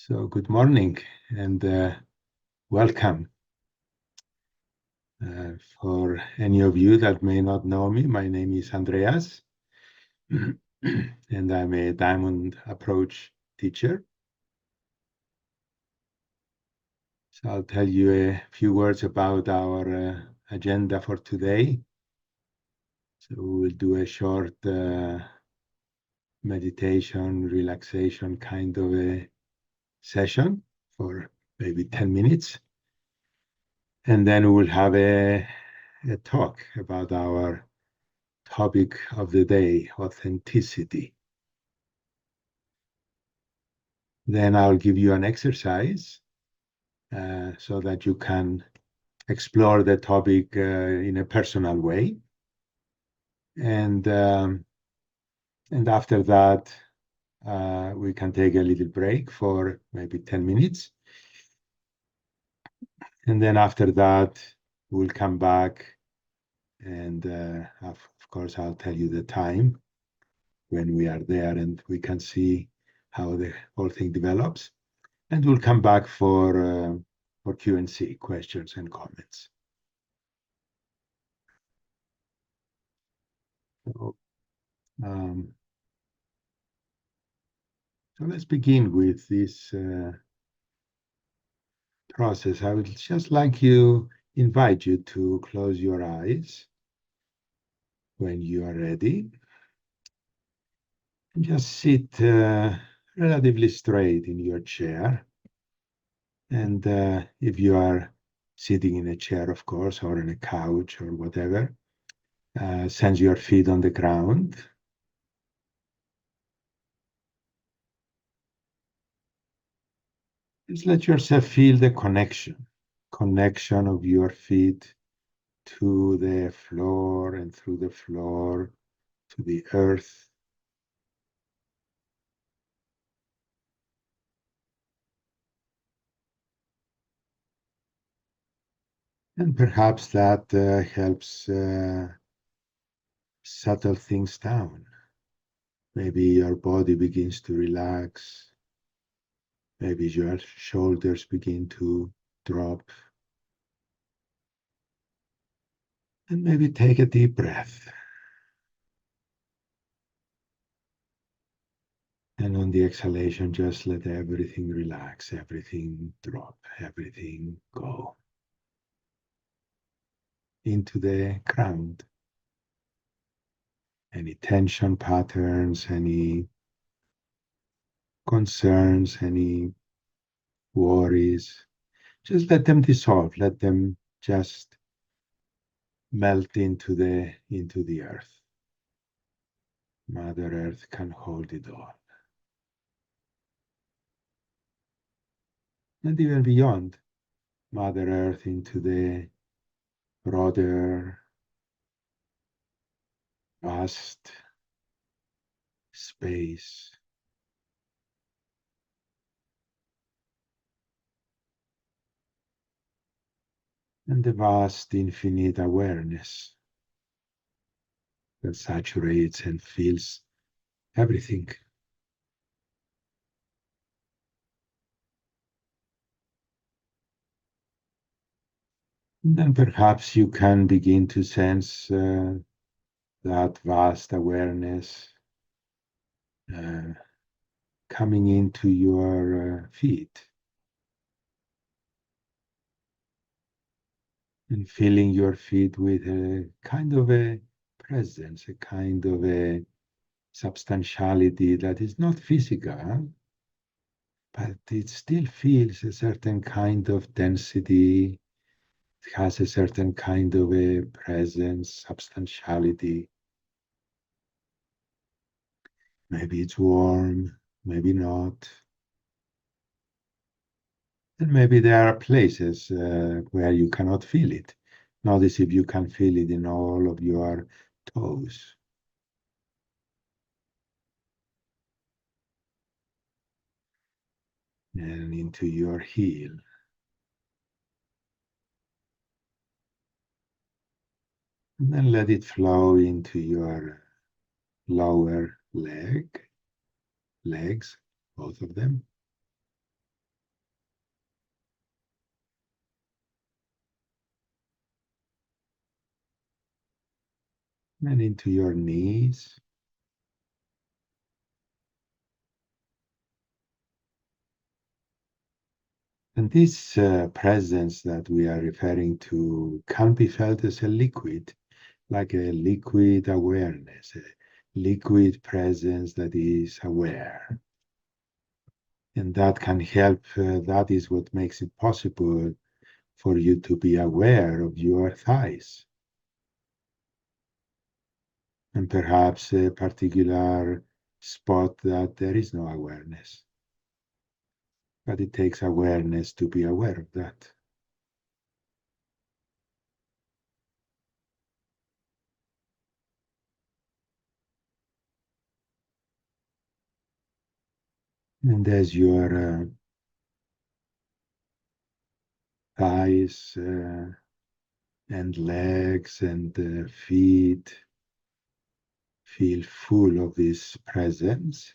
So good morning and welcome. For any of you that may not know me, my name is Andreas and I'm a Diamond Approach teacher. So I'll tell you a few words about our agenda for today. So we'll do a short meditation, relaxation kind of a session for maybe 10 minutes. And then we'll have a talk about our topic of the day, authenticity. Then I'll give you an exercise so that you can explore the topic in a personal way. And after that, we can take a little break for maybe 10 minutes. And then after that, we'll come back and of course, I'll tell you the time when we are there and we can see how the whole thing develops. And we'll come back for Q&C, questions and comments. So, so let's begin with this process. I would just like to invite you to close your eyes when you are ready. And just sit relatively straight in your chair. And if you are sitting in a chair, of course, or on a couch or whatever, send your feet on the ground. Just let yourself feel the connection of your feet to the floor and through the floor to the earth. And perhaps that helps settle things down. Maybe your body begins to relax. Maybe your shoulders begin to drop. And maybe take a deep breath. And on the exhalation, just let everything relax, everything drop, everything go into the ground. Any tension patterns, any concerns, any worries, just let them dissolve, let them just melt into the earth. Mother Earth can hold it all. And even beyond Mother Earth into the broader, vast space. And the vast infinite awareness that saturates and fills everything. And then perhaps you can begin to sense that vast awareness coming into your feet and filling your feet with a kind of a presence, a kind of a substantiality that is not physical, but it still feels a certain kind of density. It has a certain kind of a presence, substantiality. Maybe it's warm, maybe not. And maybe there are places where you cannot feel it. Notice if you can feel it in all of your toes. And into your heel. And then let it flow into your lower legs, both of them. and into your knees. And this presence that we are referring to can be felt as a liquid, like a liquid awareness, a liquid presence that is aware. And that can help, that is what makes it possible for you to be aware of your thighs. And perhaps a particular spot that there is no awareness. But it takes awareness to be aware of that. And as your thighs and legs and feet feel full of this presence,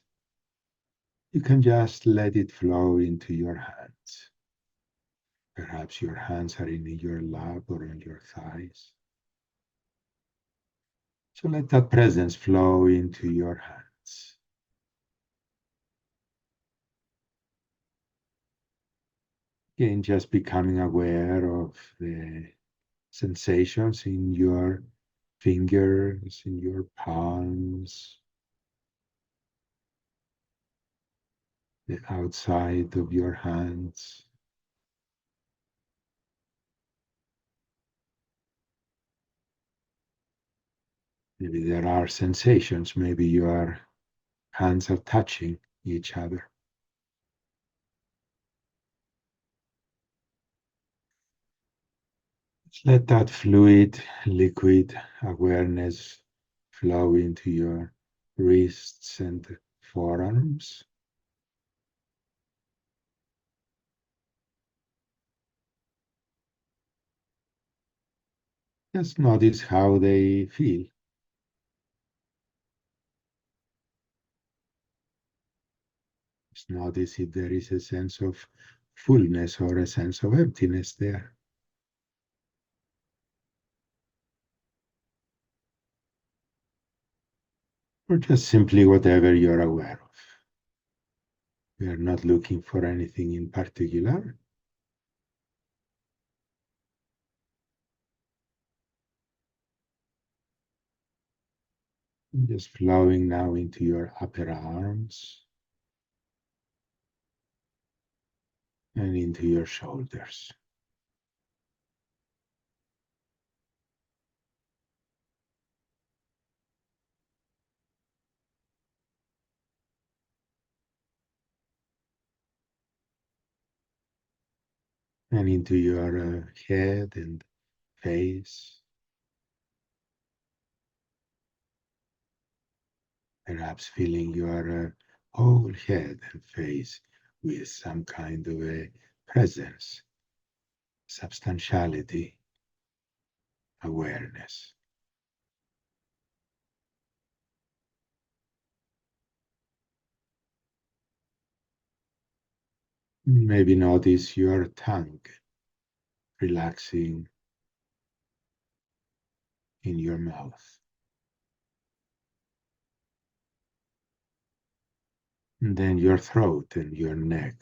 you can just let it flow into your hands. Perhaps your hands are in your lap or on your thighs. So let that presence flow into your hands. Again, just becoming aware of the sensations in your fingers, in your palms, the outside of your hands. Maybe there are sensations, maybe your hands are touching each other. Let that fluid, liquid awareness flow into your wrists and forearms. Just notice how they feel. Just notice if there is a sense of fullness or a sense of emptiness there. Or just simply whatever you're aware of. We are not looking for anything in particular. Just flowing now into your upper arms and into your shoulders. And into your head and face. Perhaps filling your whole head and face with some kind of a presence, substantiality, awareness. Maybe notice your tongue relaxing in your mouth. And then your throat and your neck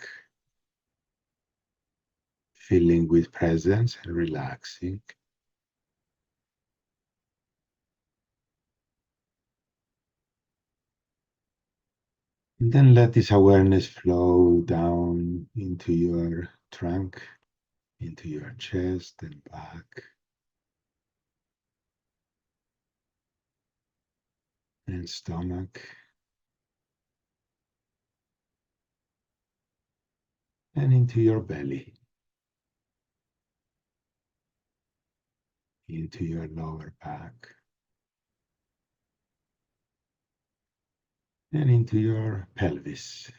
filling with presence and relaxing. And then let this awareness flow down into your trunk, into your chest and back and stomach, and into your belly, into your lower back, and into your pelvis.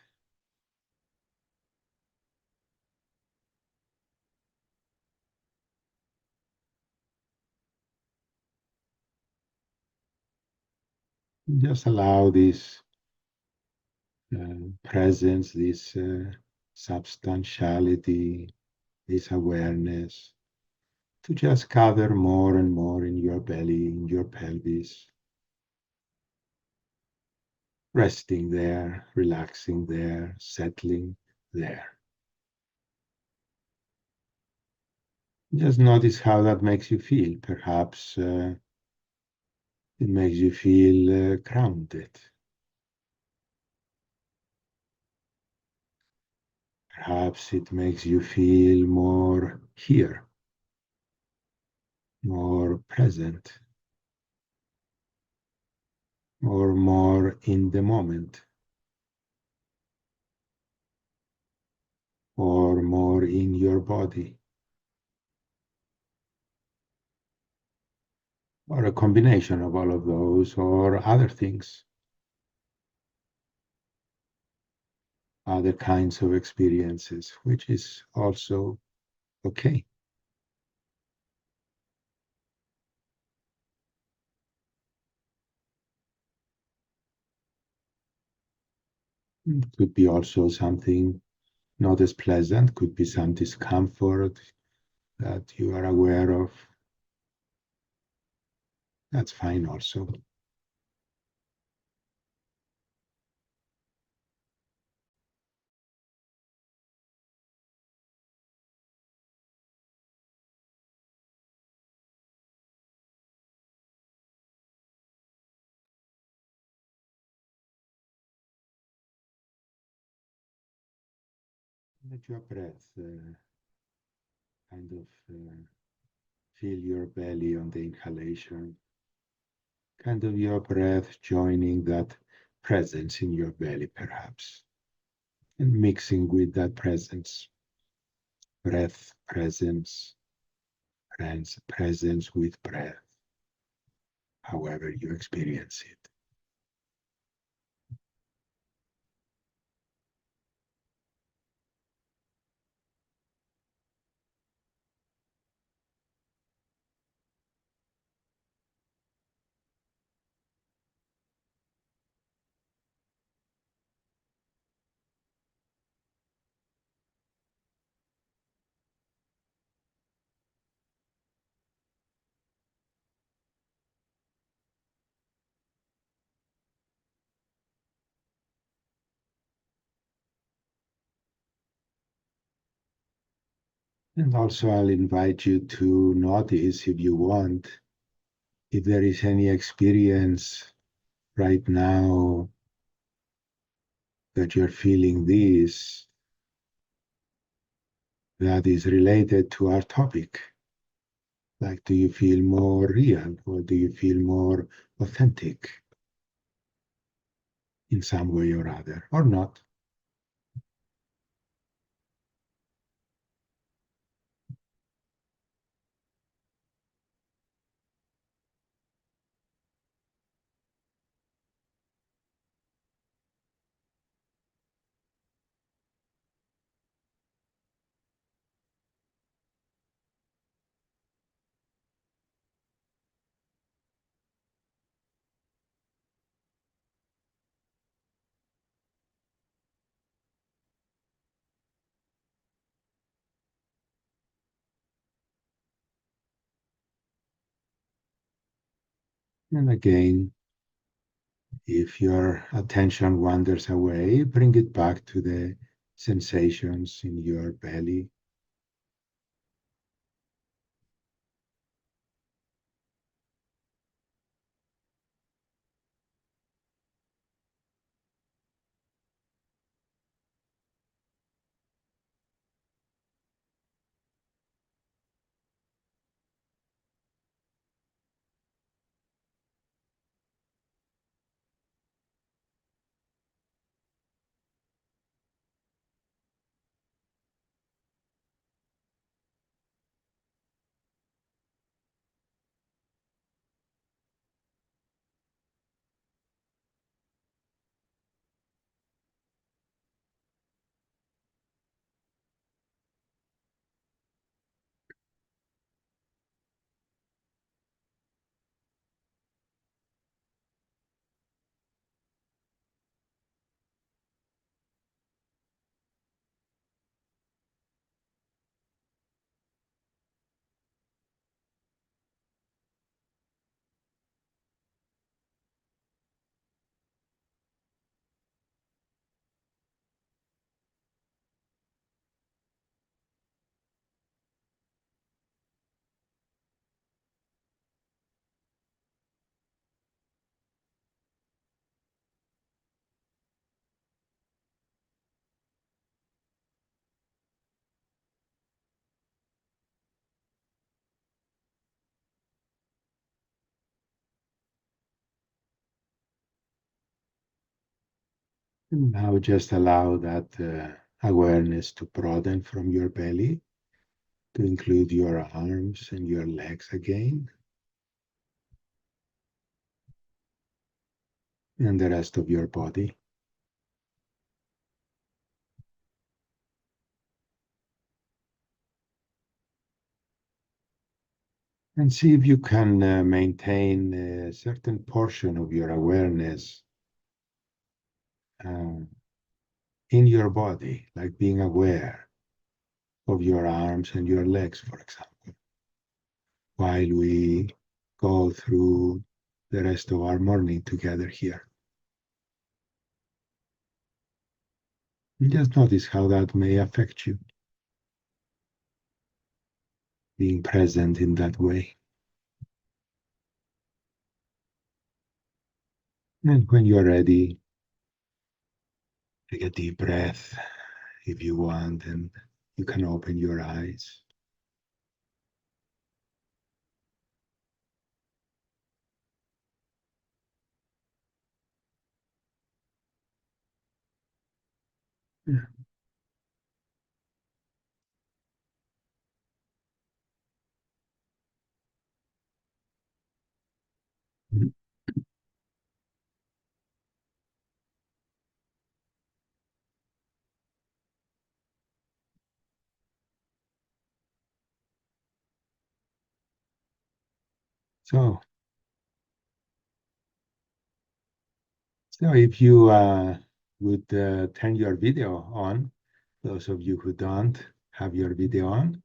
Just allow this presence, this substantiality, this awareness to just gather more and more in your belly, in your pelvis. resting there, relaxing there, settling there. Just notice how that makes you feel. Perhaps it makes you feel grounded. Perhaps it makes you feel more here, more present, or more in the moment, or more in your body, or a combination of all of those, or other things, other kinds of experiences, which is also okay. It could be also something not as pleasant, could be some discomfort that you are aware of. That's fine also. Let your breath kind of feel your belly on the inhalation, kind of your breath joining that presence in your belly, perhaps, and mixing with that presence. Breath, presence, presence with breath, however you experience it. And also, I'll invite you to notice, if you want, if there is any experience right now that you're feeling this that is related to our topic. Like, do you feel more real or do you feel more authentic in some way or other, or not? And again, if your attention wanders away, bring it back to the sensations in your belly. And now just allow that awareness to broaden from your belly to include your arms and your legs again, and the rest of your body. And see if you can maintain a certain portion of your awareness uh, in your body, like being aware of your arms and your legs, for example, while we go through the rest of our morning together here. And just notice how that may affect you, being present in that way. And when you're ready, take a deep breath if you want, and you can open your eyes. Yeah. So, so if you would turn your video on, those of you who don't have your video on,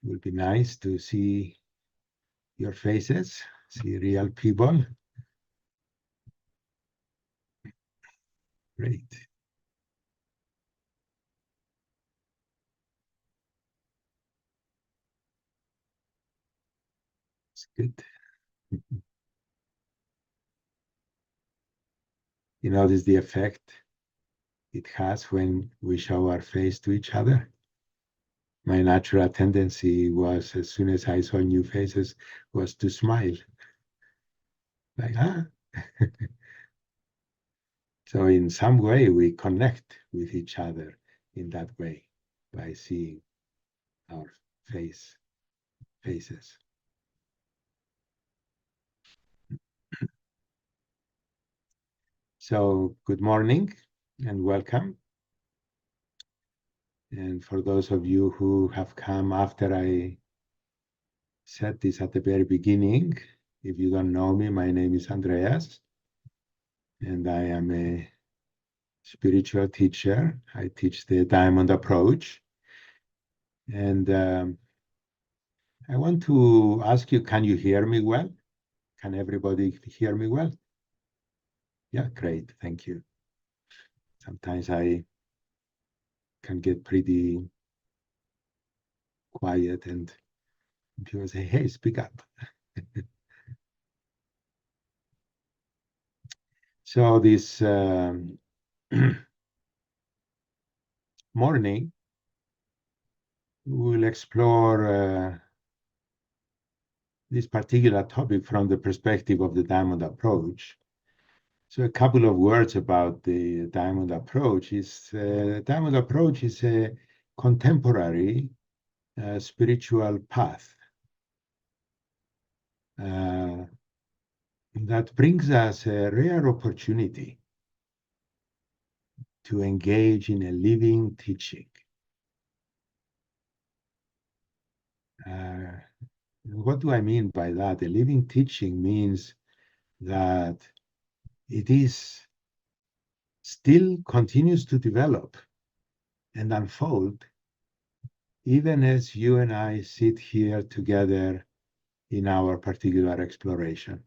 it would be nice to see your faces, see real people. Great. It's good. You notice the effect it has when we show our face to each other. My natural tendency was, as soon as I saw new faces, was to smile. Like, ah. So in some way, we connect with each other in that way by seeing our faces. So good morning and welcome. And for those of you who have come after I said this at the very beginning, if you don't know me, my name is Andreas, and I am a spiritual teacher. I teach the Diamond Approach. And I want to ask you, can you hear me well? Can everybody hear me well? Yeah, great. Thank you. Sometimes I can get pretty quiet and people say, hey, speak up. So this morning, we'll explore this particular topic from the perspective of the Diamond Approach. So a couple of words about the Diamond Approach is Diamond Approach is a contemporary spiritual path uh, that brings us a rare opportunity to engage in a living teaching. Uh, what do I mean by that? A living teaching means that it is still continues to develop and unfold even as you and I sit here together in our particular exploration.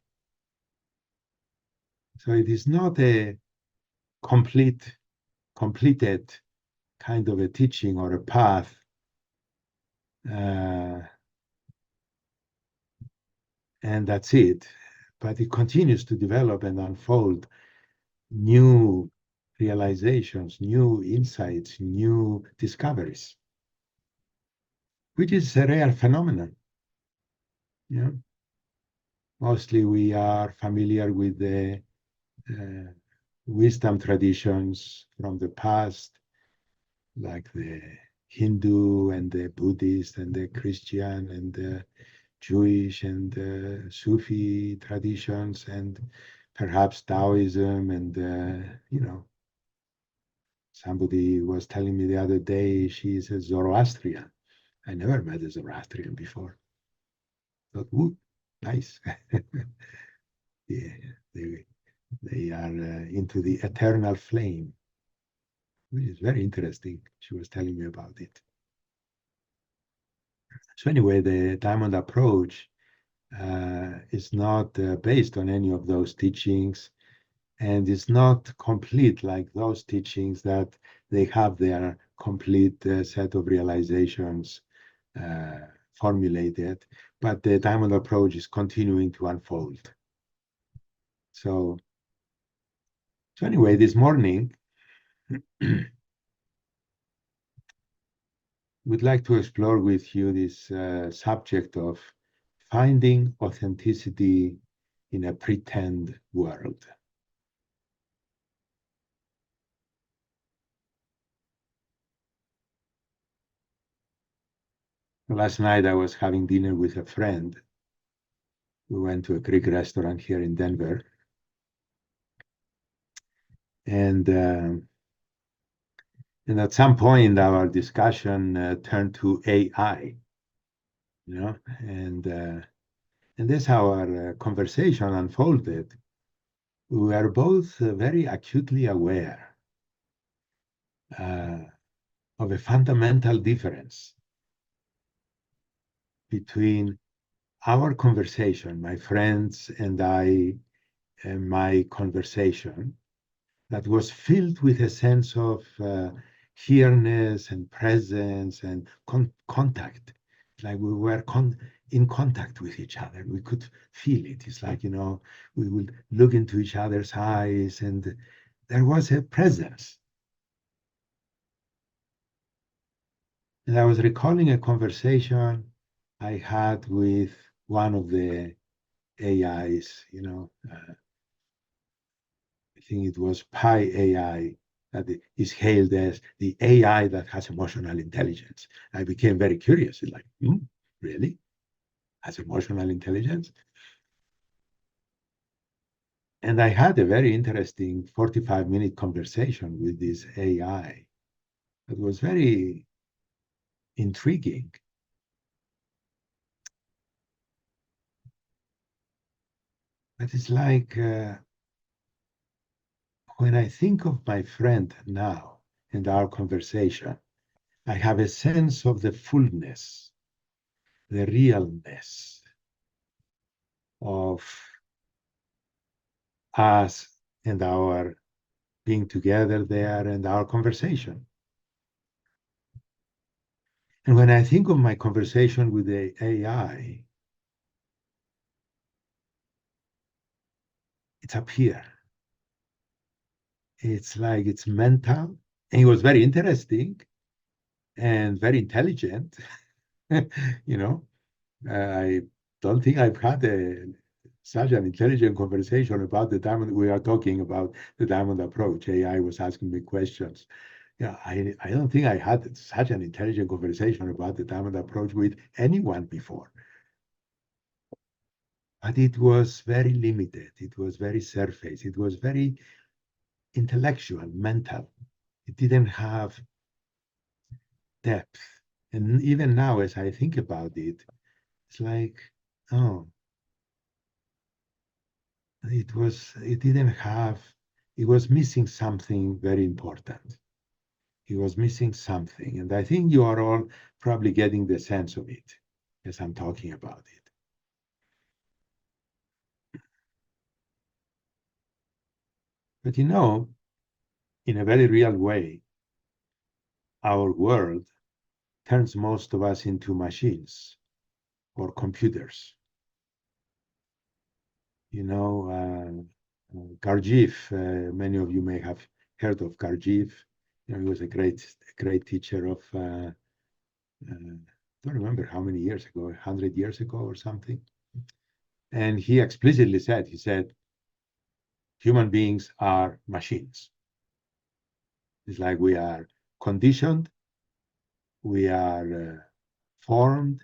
So it is not a completed kind of a teaching or a path uh, and that's it. But it continues to develop and unfold new realizations, new insights, new discoveries, which is a rare phenomenon. Yeah. Mostly we are familiar with the uh, wisdom traditions from the past, like the Hindu and the Buddhist and the Christian and the Jewish and the Sufi traditions, and perhaps Taoism, and somebody was telling me the other day she's a Zoroastrian. I never met a Zoroastrian before. Thought, ooh, nice. Yeah, they are into the eternal flame, which is very interesting. She was telling me about it. So anyway, the diamond approach is not based on any of those teachings, and is not complete like those teachings that they have their complete set of realizations uh, formulated, but the diamond approach is continuing to unfold. So, so anyway, this morning, we'd like to explore with you this subject of finding authenticity in a pretend world. Last night, I was having dinner with a friend. We went to a Greek restaurant here in Denver. And at some point, our discussion turned to AI, and that's how our conversation unfolded. We were both very acutely aware uh, of a fundamental difference between our conversation, my friends and I, and my conversation, that was filled with a sense of here-ness and presence and contact. Like we were in contact with each other. We could feel it. It's like, we would look into each other's eyes, and there was a presence. And I was recalling a conversation I had with one of the AIs, I think it was Pi AI, that is hailed as the AI that has emotional intelligence. I became very curious. It's like, really? Has emotional intelligence? And I had a very interesting 45-minute conversation with this AI that was very intriguing. But it's like when I think of my friend now and our conversation, I have a sense of the fullness, the realness of us and our being together there and our conversation. And when I think of my conversation with the AI, it's up here. It's like it's mental. And it was very interesting and very intelligent. you know, I don't think I've had such an intelligent conversation about the diamond. We are talking about the diamond approach. AI was asking me questions. Yeah, I don't think I had such an intelligent conversation about the diamond approach with anyone before. But it was very limited. It was very surface. It was very intellectual, mental. It didn't have depth. And even now, as I think about it, it's like, oh, it didn't have, it was missing something very important. It was missing something. And I think you are all probably getting the sense of it as I'm talking about it. But in a very real way, our world turns most of us into machines or computers. Gurdjieff, many of you may have heard of Gurdjieff. He was a great teacher of, I don't remember how many years ago, 100 years ago or something. And he explicitly said, Human beings are machines. It's like we are conditioned, we are formed,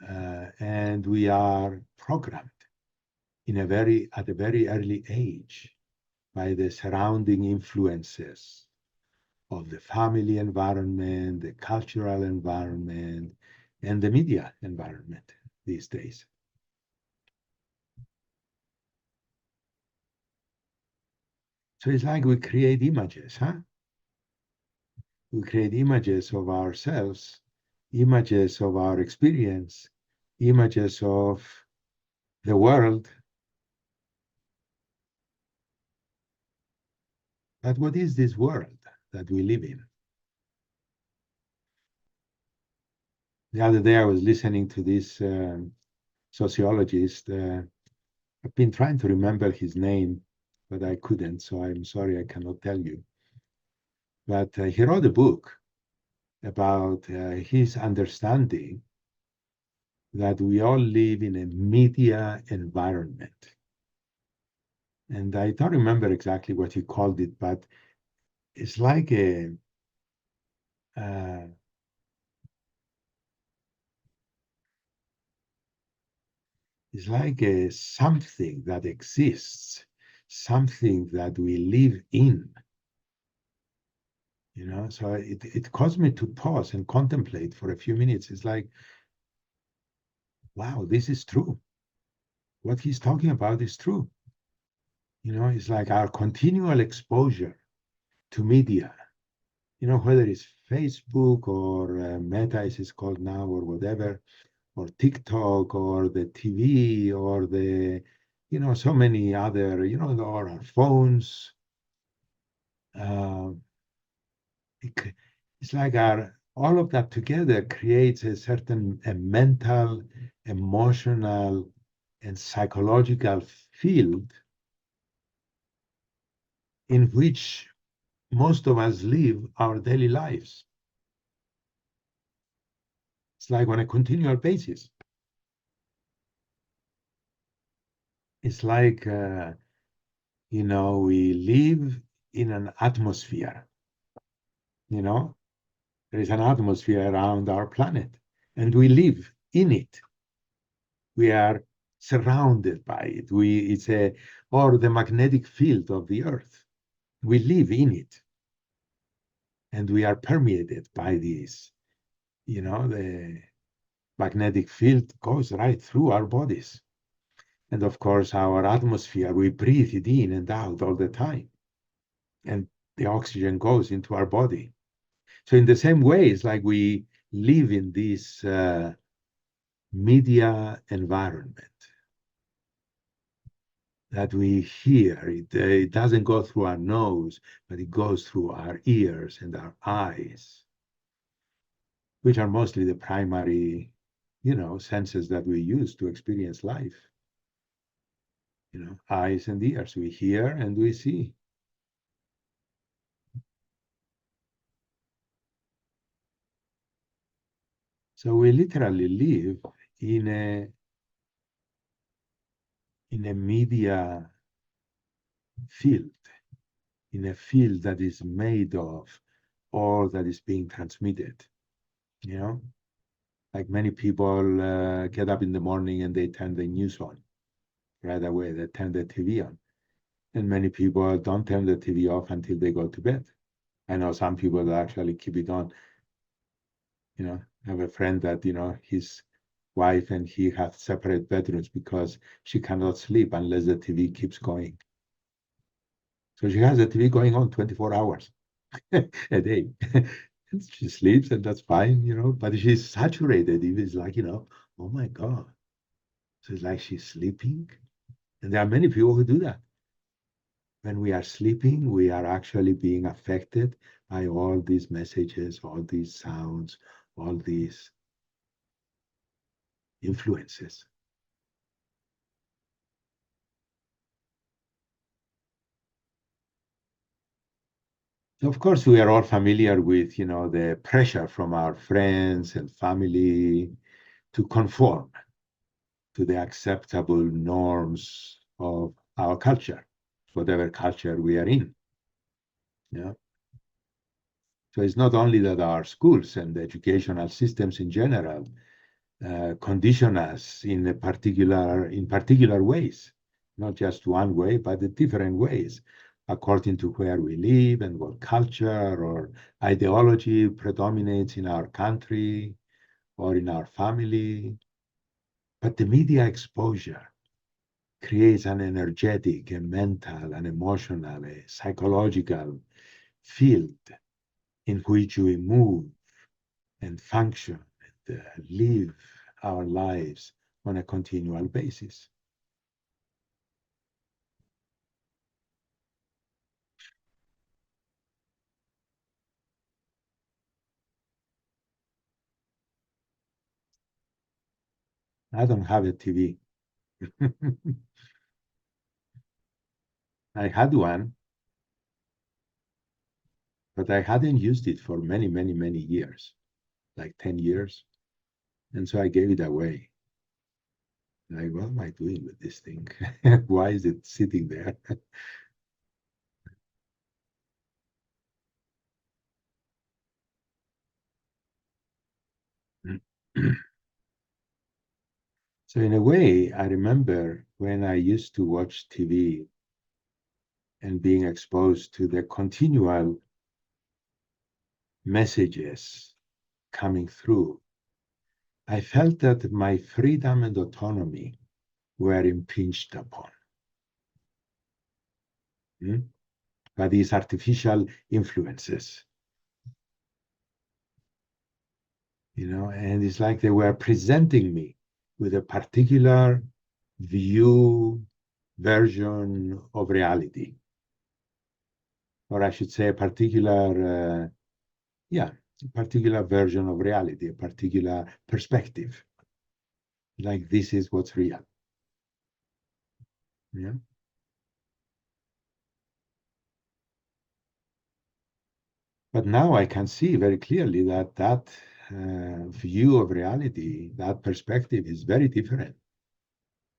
and we are programmed at a very early age by the surrounding influences of the family environment, the cultural environment, and the media environment these days. So it's like we create images, huh? We create images of ourselves, images of our experience, images of the world. But what is this world that we live in? The other day I was listening to this sociologist. I've been trying to remember his name, but I couldn't, so I'm sorry I cannot tell you. But he wrote a book about his understanding that we all live in a media environment. And I don't remember exactly what he called it, but it's like uh, a something that exists, something that we live in. So it caused me to pause and contemplate for a few minutes. It's like, wow, this is true. What he's talking about is true. It's like our continual exposure to media, whether it's Facebook or Meta, as it's called now, or whatever, or TikTok, or the TV, or so many other, or our phones. Uh, it's like all of that together creates a certain mental, emotional, and psychological field in which most of us live our daily lives. It's like on a continual basis. It's like, we live in an atmosphere, you know, there is an atmosphere around our planet and we live in it. We are surrounded by it. Or the magnetic field of the earth. We live in it and we are permeated by this. The magnetic field goes right through our bodies. And of course, our atmosphere, we breathe it in and out all the time. And the oxygen goes into our body. So, in the same way, it's like we live in this media environment that we hear. It doesn't go through our nose, but it goes through our ears and our eyes, which are mostly the primary, senses that we use to experience life. Eyes and ears. We hear and we see. So we literally live in a media field, in a field that is made of all that is being transmitted. You know, like many people get up in the morning and they turn the news on right away. They turn the TV on, and many people don't turn the TV off until they go to bed. I know some people that actually keep it on. I have a friend that his wife and he have separate bedrooms because she cannot sleep unless the TV keeps going. So she has the TV going on 24 hours a day. She sleeps and that's fine, but she's saturated. It's like, oh my God. So it's like she's sleeping. And there are many people who do that. When we are sleeping, we are actually being affected by all these messages, all these sounds, all these influences. Of course, we are all familiar with, the pressure from our friends and family to conform to the acceptable norms of our culture. whatever culture we are in. Yeah. So it's not only that our schools and the educational systems in general condition us in particular ways, not just one way, but in different ways, according to where we live and what culture or ideology predominates in our country or in our family. But the media exposure creates an energetic, a mental, an emotional, a psychological field in which we move and function and live our lives on a continual basis. I don't have a TV. I had one, but I hadn't used it for many, many, many years, like 10 years. And so I gave it away. Like, what am I doing with this thing? Why is it sitting there? So, in a way, I remember when I used to watch TV and being exposed to the continual messages coming through, I felt that my freedom and autonomy were impinged upon. Hmm? By these artificial influences, and it's like they were presenting me with a particular view, version of reality, or I should say, a particular version of reality, a particular perspective. Like this is what's real. Yeah. But now I can see very clearly that view of reality, that perspective is very different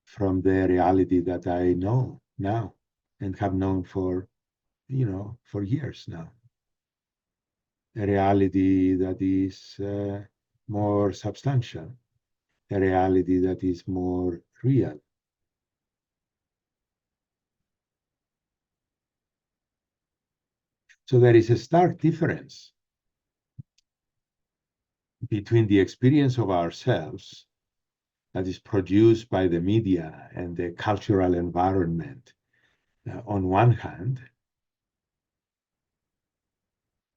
from the reality that I know now and have known for years now. A reality that is more substantial, a reality that is more real. So there is a stark difference between the experience of ourselves that is produced by the media and the cultural environment on one hand,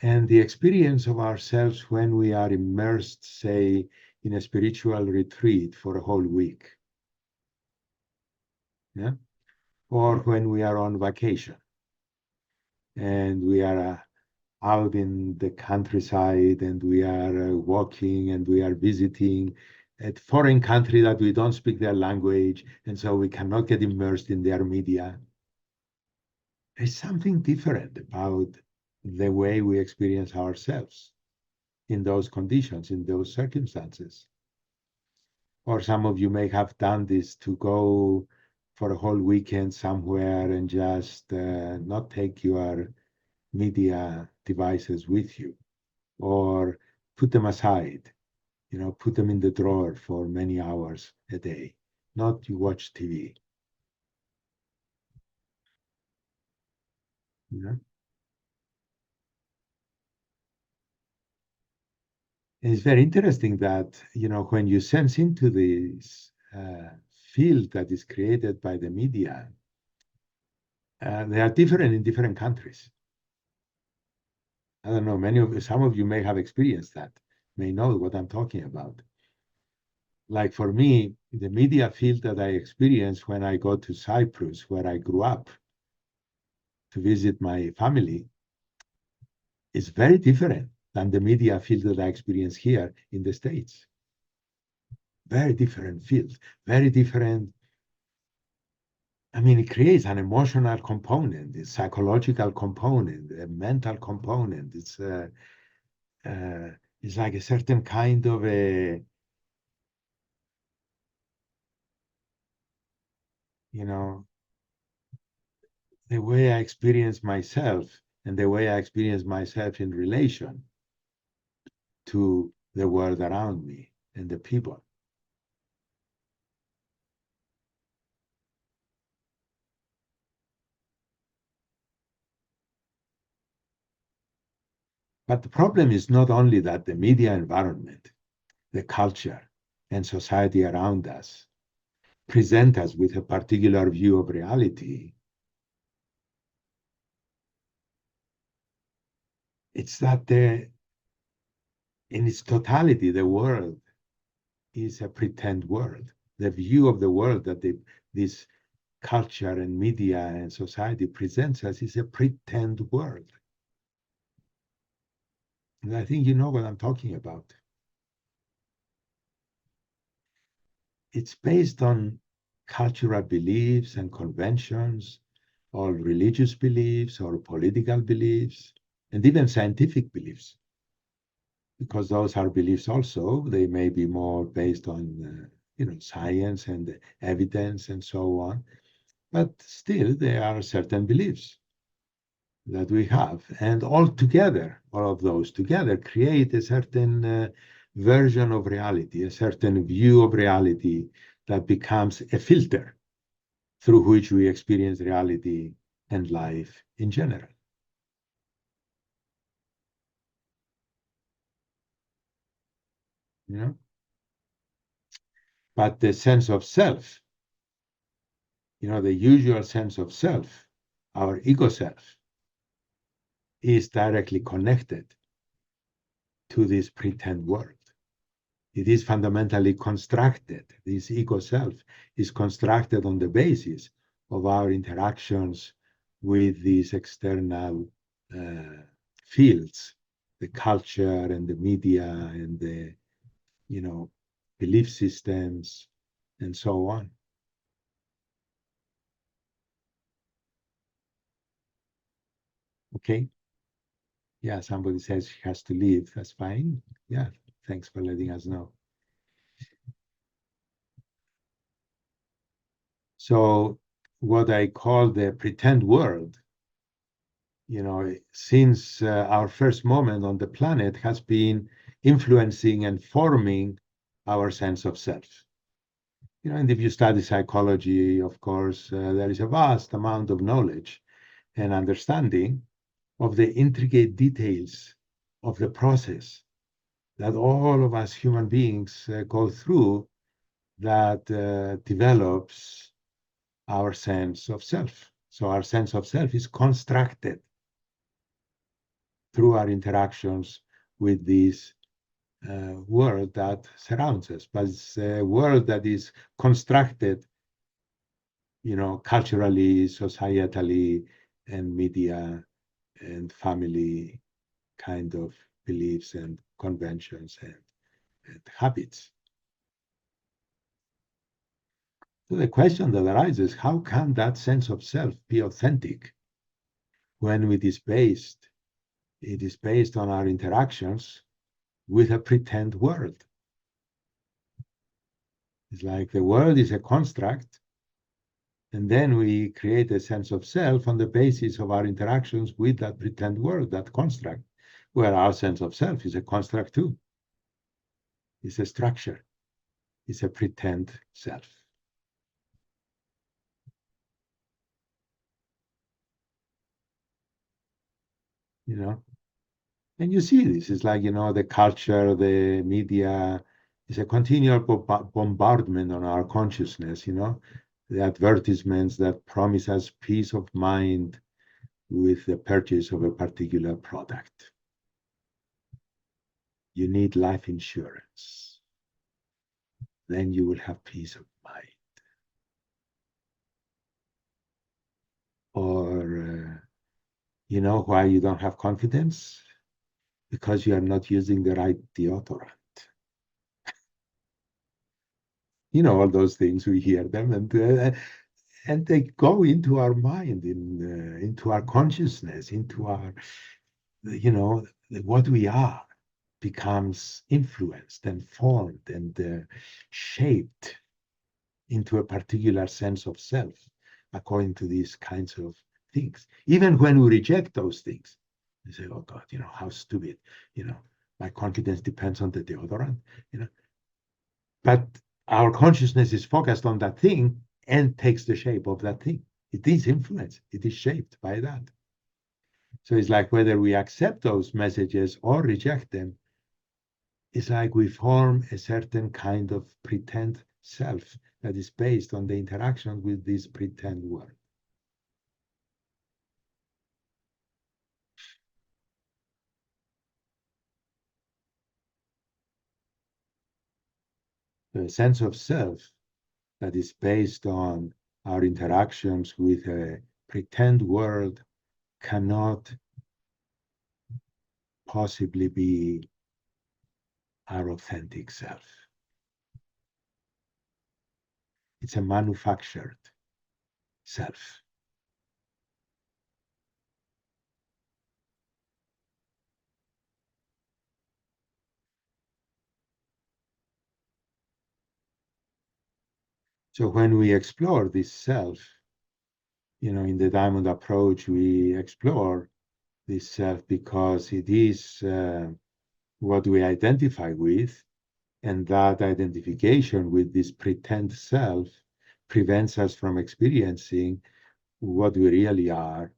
and the experience of ourselves when we are immersed, say, in a spiritual retreat for a whole week, yeah? Or when we are on vacation and we are out in the countryside and we are walking and we are visiting a foreign country that we don't speak their language, and so we cannot get immersed in their media. There's something different about the way we experience ourselves in those conditions, in those circumstances. Or some of you may have done this to go for a whole weekend somewhere and just not take your media devices with you, or put them aside, put them in the drawer for many hours a day, not to watch TV. You know? And it's very interesting that, when you sense into this field that is created by the media, they are different in different countries. I don't know, some of you may have experienced that, may know what I'm talking about. Like for me, the media field that I experience when I go to Cyprus, where I grew up, to visit my family, is very different than the media field that I experience here in the States. Very different fields, very different. I mean, it creates an emotional component, a psychological component, a mental component. It's like a certain kind of a, you know, the way I experience myself and the way I experience myself in relation to the world around me and the people. But the problem is not only that the media environment, the culture, and society around us present us with a particular view of reality. It's that in its totality, the world is a pretend world. The view of the world that this culture and media and society presents us is a pretend world. And I think you know what I'm talking about. It's based on cultural beliefs and conventions, or religious beliefs, or political beliefs, and even scientific beliefs. Because those are beliefs also, they may be more based on science and evidence and so on, but still there are certain beliefs that we have, and all together, all of those together create a certain version of reality, a certain view of reality that becomes a filter through which we experience reality and life in general. You know? But the sense of self, the usual sense of self, our ego self, is directly connected to this pretend world. It is fundamentally constructed. This ego self is constructed on the basis of our interactions with these external uh, fields, the culture and the media and the, belief systems and so on. Okay. Yeah, somebody says she has to leave. That's fine. Yeah, thanks for letting us know. So, what I call the pretend world, since our first moment on the planet has been influencing and forming our sense of self. And if you study psychology, of course, there is a vast amount of knowledge and understanding of the intricate details of the process that all of us human beings go through that develops our sense of self. So our sense of self is constructed through our interactions with this world that surrounds us, but it's a world that is constructed, culturally, societally, and media and family kind of beliefs and conventions and habits. So the question that arises, how can that sense of self be authentic when it is based on our interactions with a pretend world? It's like the world is a construct, and then we create a sense of self on the basis of our interactions with that pretend world, that construct, where our sense of self is a construct too. It's a structure, it's a pretend self. You know, and you see this. It's like, the culture, the media is a continual bombardment on our consciousness, the advertisements that promise us peace of mind with the purchase of a particular product. You need life insurance, then you will have peace of mind. Or, you know why you don't have confidence? Because you are not using the right deodorant. All those things, we hear them, and they go into our mind, into our consciousness, into our, what we are becomes influenced and formed and shaped into a particular sense of self according to these kinds of things. Even when we reject those things, we say, oh God, how stupid, my confidence depends on the deodorant, but our consciousness is focused on that thing and takes the shape of that thing. It is influenced, it is shaped by that. So it's like whether we accept those messages or reject them, it's like we form a certain kind of pretend self that is based on the interaction with this pretend world. The sense of self that is based on our interactions with a pretend world cannot possibly be our authentic self. It's a manufactured self. So when we explore this self, in the Diamond approach, we explore this self because it is what we identify with, and that identification with this pretend self prevents us from experiencing what we really are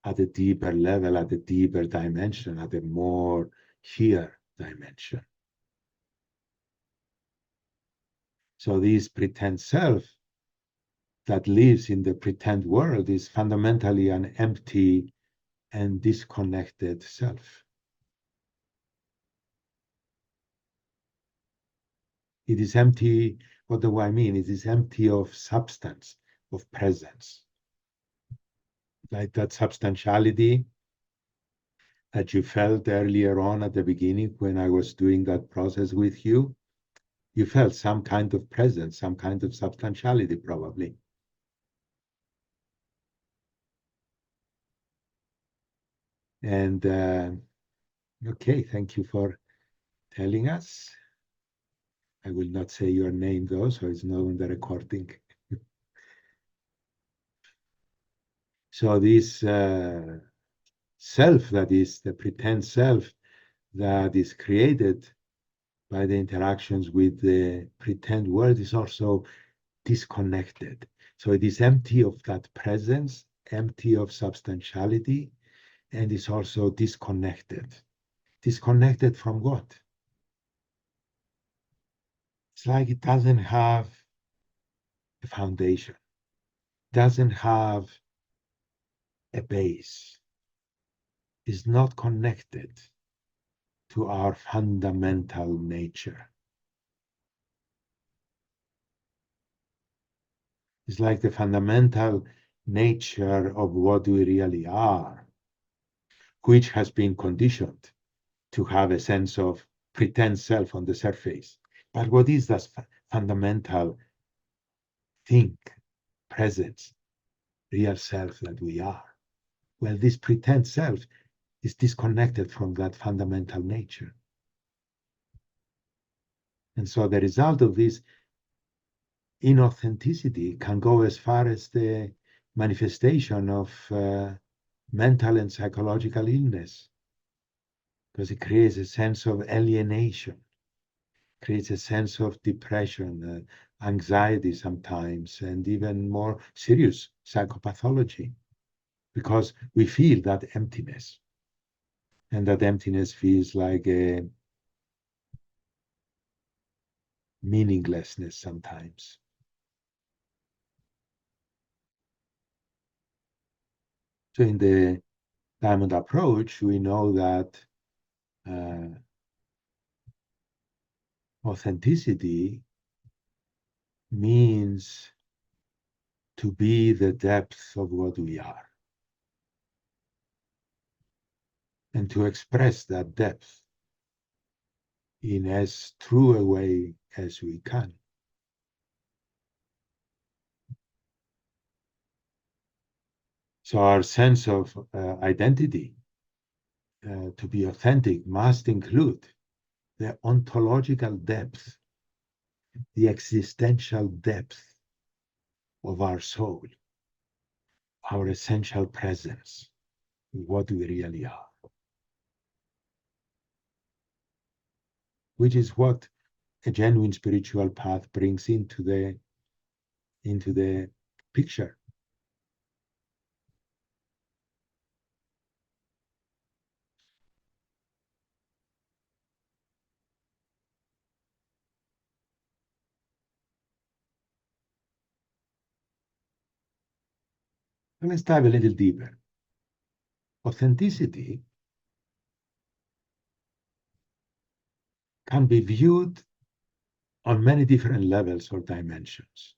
at a deeper level, at a deeper dimension, at a more here dimension. So this pretend self that lives in the pretend world is fundamentally an empty and disconnected self. It is empty. What do I mean? It is empty of substance, of presence. Like that substantiality that you felt earlier on at the beginning when I was doing that process with you. You felt some kind of presence, some kind of substantiality, probably. And okay, thank you for telling us. I will not say your name though, so it's not on the recording. So this self, that is the pretend self that is created by the interactions with the pretend world, is also disconnected. So it is empty of that presence, empty of substantiality, and is also disconnected. Disconnected from what? It's like it doesn't have a foundation, doesn't have a base, is not connected to our fundamental nature. It's like the fundamental nature of what we really are, which has been conditioned to have a sense of pretend self on the surface. But what is that fundamental thing, presence, real self that we are? Well, this pretend self is disconnected from that fundamental nature. And so the result of this inauthenticity can go as far as the manifestation of mental and psychological illness, because it creates a sense of alienation, creates a sense of depression, anxiety sometimes, and even more serious psychopathology, because we feel that emptiness. And that emptiness feels like a meaninglessness sometimes. So in the Diamond approach, we know that authenticity means to be the depth of what we are and to express that depth in as true a way as we can. So our sense of identity, to be authentic, must include the ontological depth, the existential depth of our soul. our essential presence, what we really are, which is what a genuine spiritual path brings into the picture. And let's dive a little deeper. Authenticity can be viewed on many different levels or dimensions.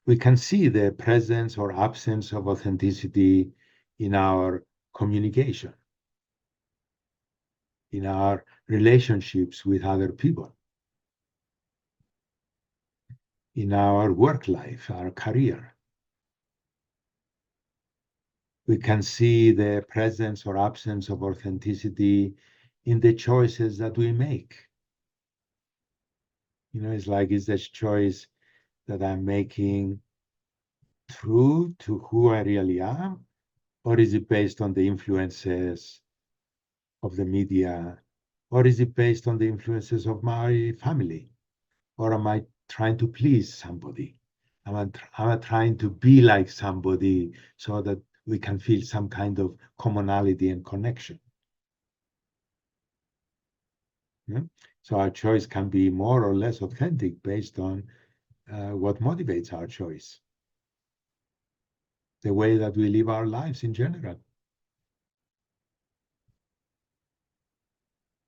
We can see the presence or absence of authenticity in our communication, in our relationships with other people, in our work life, our career. We can see the presence or absence of authenticity in the choices that we make. It's like, is this choice that I'm making true to who I really am? Or is it based on the influences of the media? Or is it based on the influences of my family? Or am I trying to please somebody? Am I trying to be like somebody so that we can feel some kind of commonality and connection? Yeah? So our choice can be more or less authentic based on what motivates our choice, the way that we live our lives in general.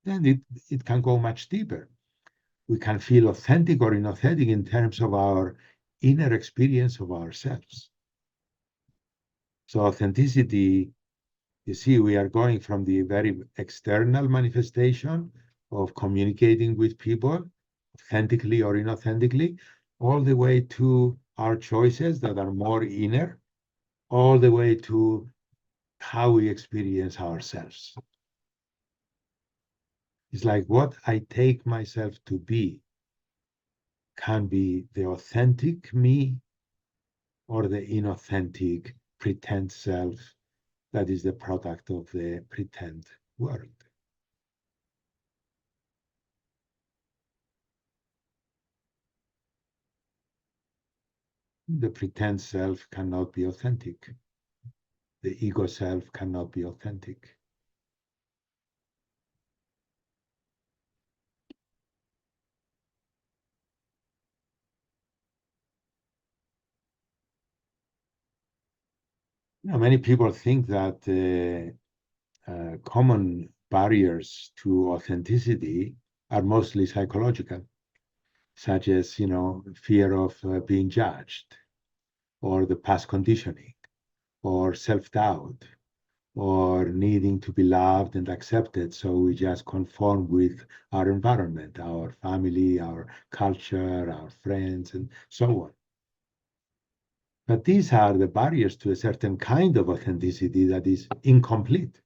Then it can go much deeper. We can feel authentic or inauthentic in terms of our inner experience of ourselves. So authenticity, you see, we are going from the very external manifestation of communicating with people, authentically or inauthentically, all the way to our choices that are more inner, all the way to how we experience ourselves. It's like what I take myself to be can be the authentic me or the inauthentic pretend self that is the product of the pretend world. The pretend self cannot be authentic. The ego self cannot be authentic. Many people think that common barriers to authenticity are mostly psychological, such as fear of being judged, or the past conditioning, or self-doubt, or needing to be loved and accepted. So we just conform with our environment, our family, our culture, our friends, and so on. But these are the barriers to a certain kind of authenticity that is incomplete.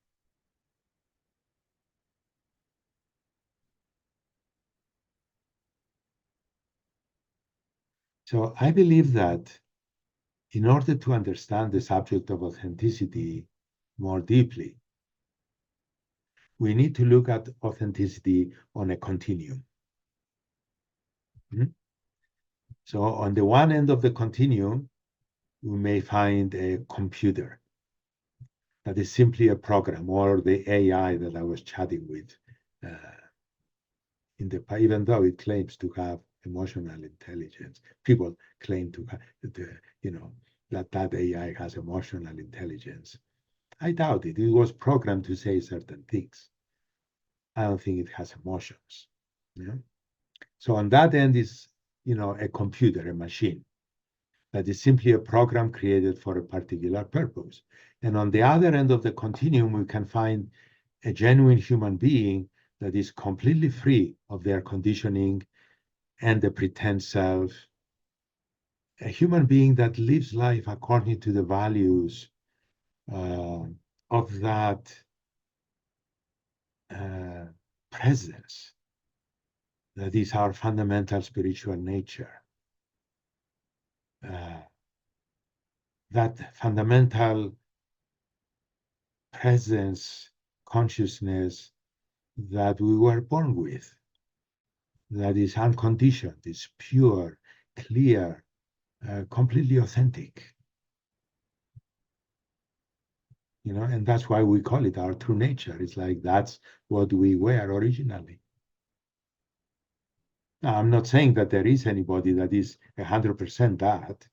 So I believe that in order to understand the subject of authenticity more deeply, we need to look at authenticity on a continuum. Mhm. So on the one end of the continuum, we may find a computer that is simply a program, or the AI that I was chatting with even though it claims to have emotional intelligence. People claim to have that AI has emotional intelligence. I doubt it. It was programmed to say certain things. I don't think it has emotions. Yeah? So on that end is a computer, a machine that is simply a program created for a particular purpose. And on the other end of the continuum, we can find a genuine human being that is completely free of their conditioning and the pretend self, a human being that lives life according to the values uh, of that uh, presence that is our fundamental spiritual nature. that fundamental presence, consciousness that we were born with, that is unconditioned, is pure, clear, completely authentic. And that's why we call it our true nature. It's like that's what we were originally. Now, I'm not saying that there is anybody that is 100% that.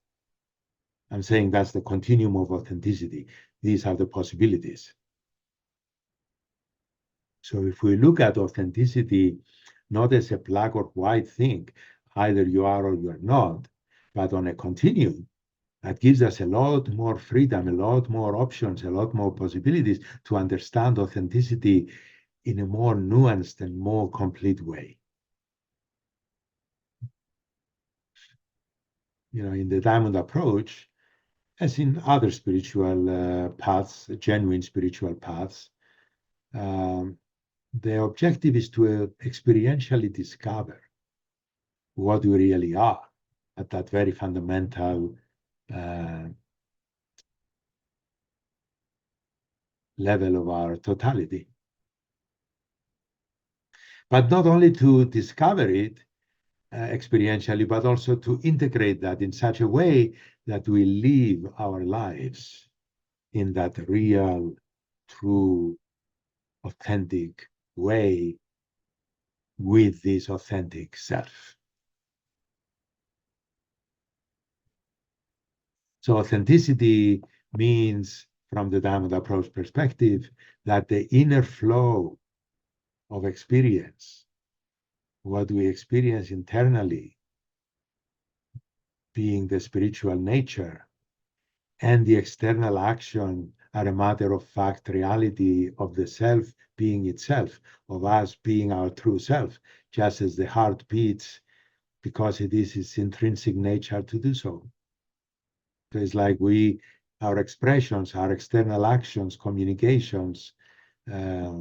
I'm saying that's the continuum of authenticity. These are the possibilities. So if we look at authenticity not as a black or white thing, either you are or you are not, but on a continuum, that gives us a lot more freedom, a lot more options, a lot more possibilities to understand authenticity in a more nuanced and more complete way. In the Diamond approach, as in other spiritual paths, genuine spiritual paths, um, the objective is to experientially discover what we really are at that very fundamental level of our totality. But not only to discover it experientially, but also to integrate that in such a way that we live our lives in that real, true, authentic way with this authentic self. So authenticity means, from the Diamond approach perspective, that the inner flow of experience, what we experience internally, being the spiritual nature, and the external action are a matter of fact reality of the self being itself, of us being our true self, just as the heart beats because it is its intrinsic nature to do so. So it's like our expressions, our external actions, communications, uh,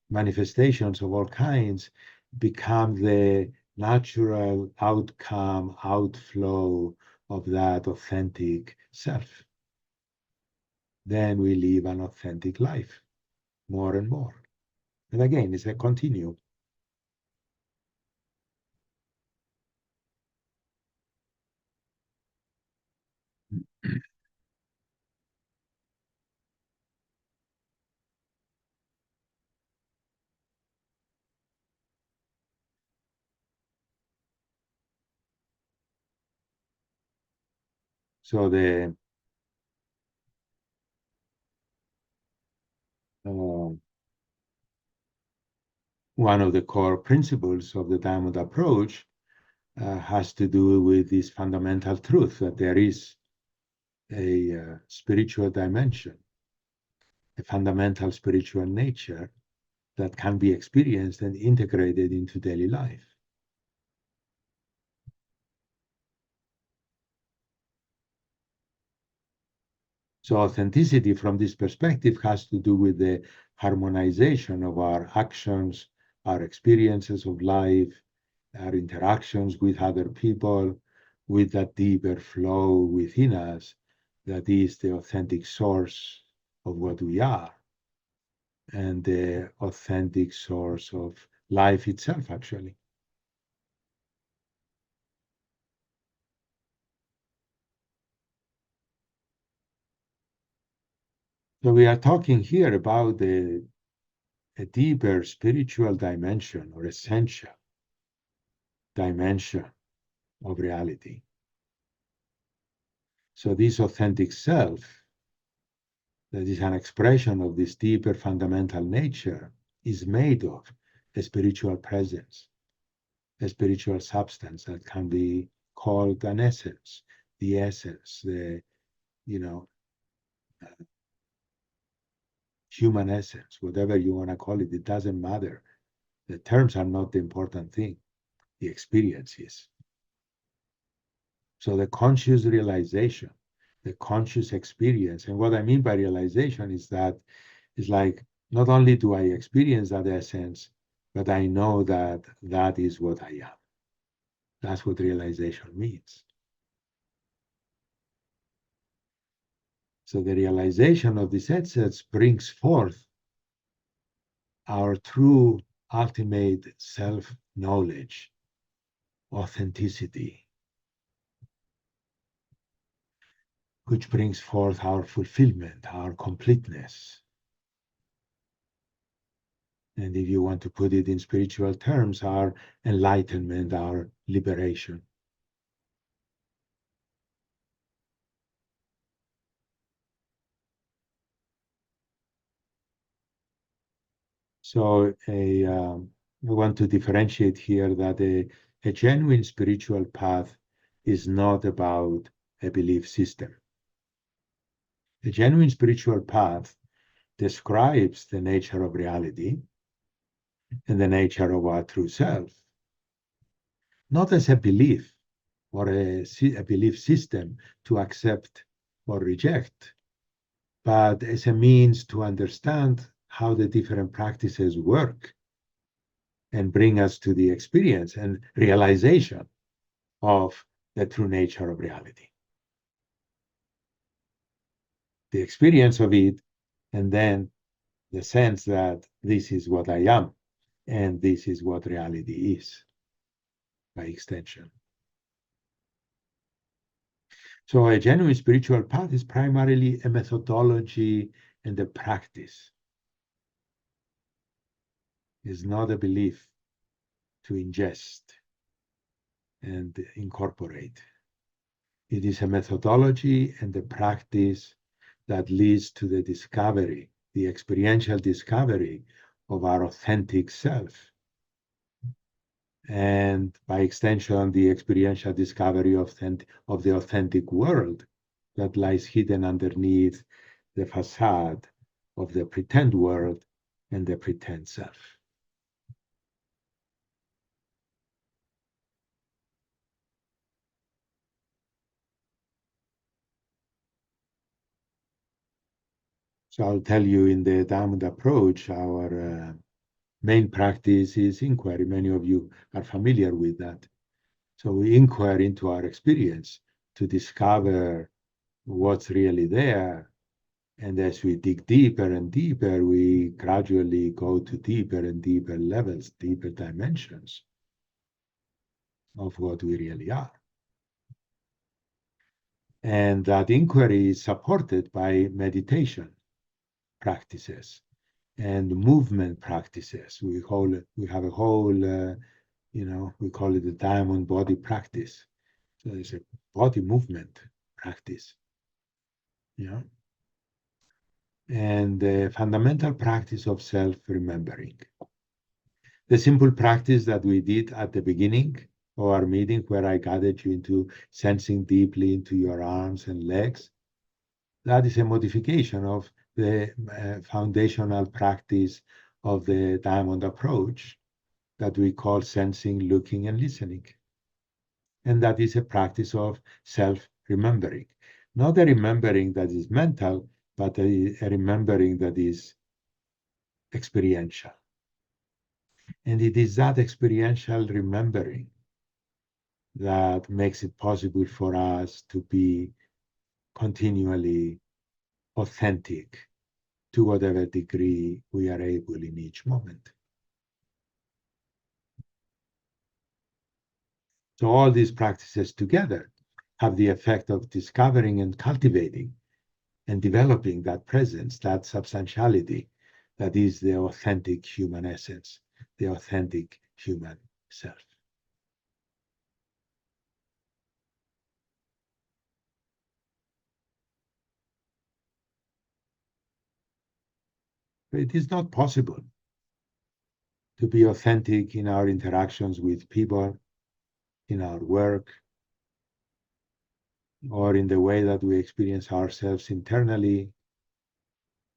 manifestations of all kinds become the natural outcome, outflow of that authentic self. Then we live an authentic life more and more. And again, it's a continuum. So uh, one of the core principles of the Diamond approach has to do with this fundamental truth that there is a spiritual dimension, a fundamental spiritual nature that can be experienced and integrated into daily life. So authenticity from this perspective has to do with the harmonization of our actions, our experiences of life, our interactions with other people, with that deeper flow within us that is the authentic source of what we are and the authentic source of life itself, actually. So we are talking here about a deeper spiritual dimension or essential dimension of reality. So this authentic self, that is an expression of this deeper fundamental nature, is made of a spiritual presence, a spiritual substance that can be called an essence, the essence, the you know human essence, whatever you want to call it. It doesn't matter. The terms are not the important thing. The experience is. So the conscious realization, the conscious experience, and what I mean by realization is that it's like not only do I experience that essence, but I know that that is what I am. That's what realization means. So the realization of these assets brings forth our true ultimate self-knowledge, authenticity, which brings forth our fulfillment, our completeness. And if you want to put it in spiritual terms, our enlightenment, our liberation. So I want to differentiate here that a genuine spiritual path is not about a belief system. A genuine spiritual path describes the nature of reality and the nature of our true self, not as a belief or a belief system to accept or reject, but as a means to understand how the different practices work and bring us to the experience and realization of the true nature of reality. The experience of it, and then the sense that this is what I am, and this is what reality is by extension. So a genuine spiritual path is primarily a methodology and a practice. It's not a belief to ingest and incorporate. It is a methodology and a practice that leads to the discovery, the experiential discovery of our authentic self. And by extension, the experiential discovery of the authentic world that lies hidden underneath the facade of the pretend world and the pretend self. So I'll tell you in the Diamond approach, our main practice is inquiry. Many of you are familiar with that. So we inquire into our experience to discover what's really there. And as we dig deeper and deeper, we gradually go to deeper and deeper levels, deeper dimensions of what we really are. And that inquiry is supported by meditation practices and movement practices. We have a whole, we call it the diamond body practice. So it's a body movement practice, and the fundamental practice of self-remembering. The simple practice that we did at the beginning of our meeting, where I guided you into sensing deeply into your arms and legs, that is a modification of the foundational practice of the diamond approach that we call sensing, looking, and listening. And that is a practice of self-remembering. Not a remembering that is mental, but a remembering that is experiential. And it is that experiential remembering that makes it possible for us to be continually authentic to whatever degree we are able in each moment. So all these practices together have the effect of discovering and cultivating and developing that presence, that substantiality that is the authentic human essence, the authentic human self. It is not possible to be authentic in our interactions with people, in our work, or in the way that we experience ourselves internally,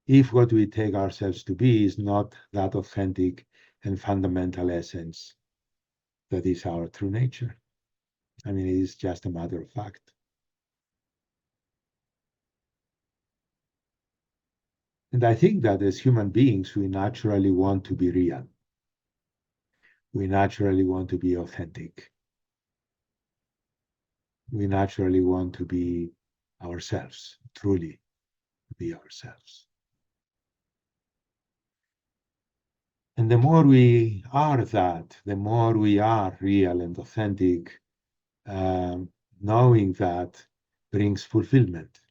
if what we take ourselves to be is not that authentic and fundamental essence that is our true nature. I mean, it is just a matter of fact. And I think that as human beings, we naturally want to be real. We naturally want to be authentic. We naturally want to be ourselves, truly, be ourselves. And the more we are that, the more we are real and authentic, knowing that brings fulfillment.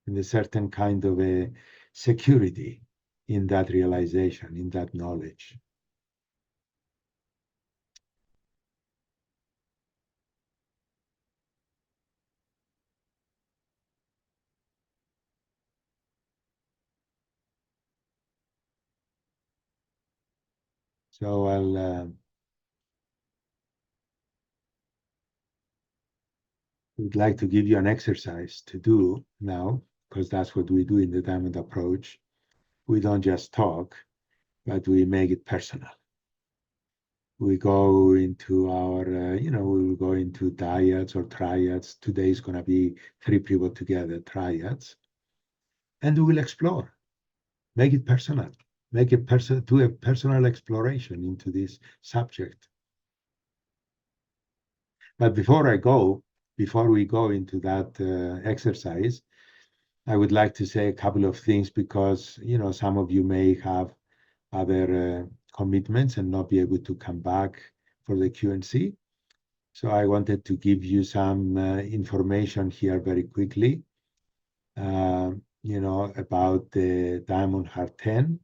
And a certain kind of a security in that realization, in that knowledge. So would like to give you an exercise to do now, because that's what we do in the Diamond Approach. We don't just talk, but we make it personal. We go into our, we will go into dyads or triads. Today is going to be 3 people together, triads. And we will explore, make it personal, make it do a personal exploration into this subject. But before we go into that exercise, I would like to say a couple of things because, some of you may have other commitments and not be able to come back for the Q&C. So I wanted to give you some information here very quickly, about the Diamond Heart 10,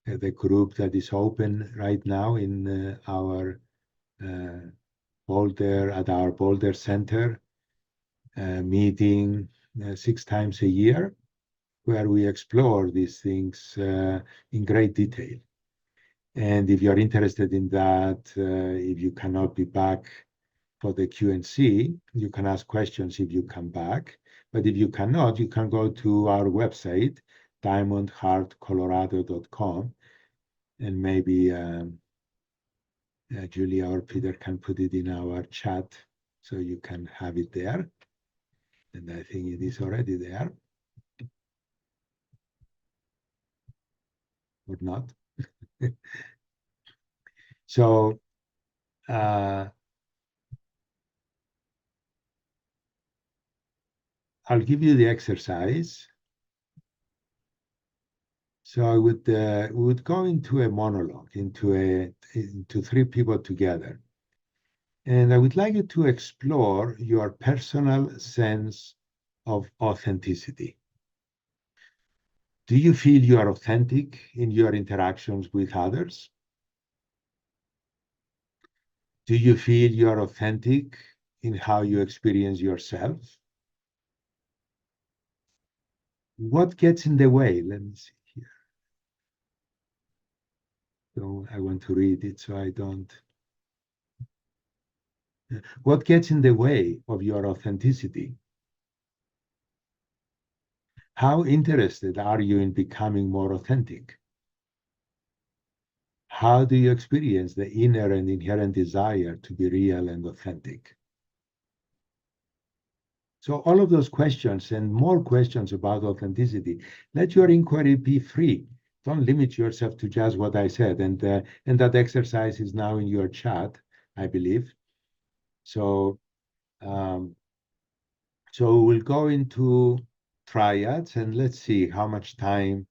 the group that is open right now in our Boulder Center, meeting 6 times a year, where we explore these things in great detail. And if you're interested in that, if you cannot be back for the Q&C, you can ask questions if you come back. But if you cannot, you can go to our website, diamondheartcolorado.com, and maybe Julia or Peter can put it in our chat so you can have it there. And I think it is already there. Or not. So I'll give you the exercise. So I would we would go into a monologue, into 3 people together. And I would like you to explore your personal sense of authenticity. Do you feel you are authentic in your interactions with others? Do you feel you are authentic in how you experience yourself? What gets in the way? Let me see here. So I want to read it so I don't. What gets in the way of your authenticity? How interested are you in becoming more authentic? How do you experience the inner and inherent desire to be real and authentic? So all of those questions and more questions about authenticity, let your inquiry be free. Don't limit yourself to just what I said. And that exercise is now in your chat, I believe. So, so we'll go into triads and let's see how much time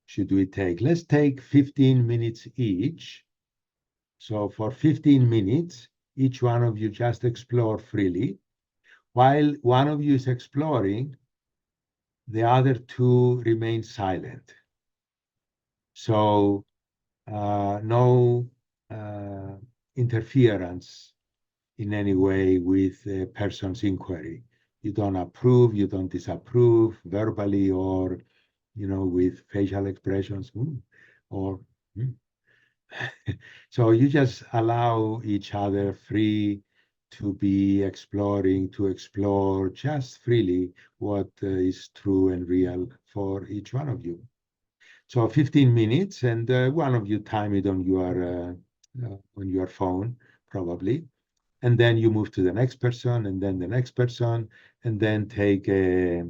should we take. Let's take 15 minutes each. So for 15 minutes, each one of you just explore freely. While one of you is exploring, the other 2 remain silent. So no interference in any way with a person's inquiry. You don't approve, you don't disapprove verbally or, with facial expressions or. So you just allow each other free to be exploring, to explore just freely what is true and real for each one of you. So 15 minutes, and one of you time it on your phone, probably. And then you move to the next person, and then the next person, and then take a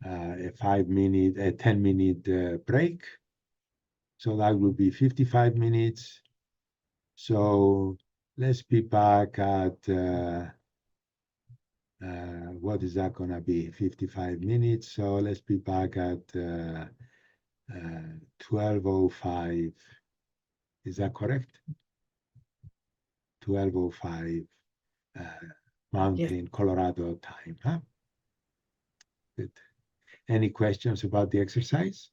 5-minute, a 10-minute break. So that will be 55 minutes. So let's be back at What is that going to be? 55 minutes. So let's be back at 12:05. Is that correct? 12:05 Mountain, Yes. Colorado time. Huh? Good. Any questions about the exercise?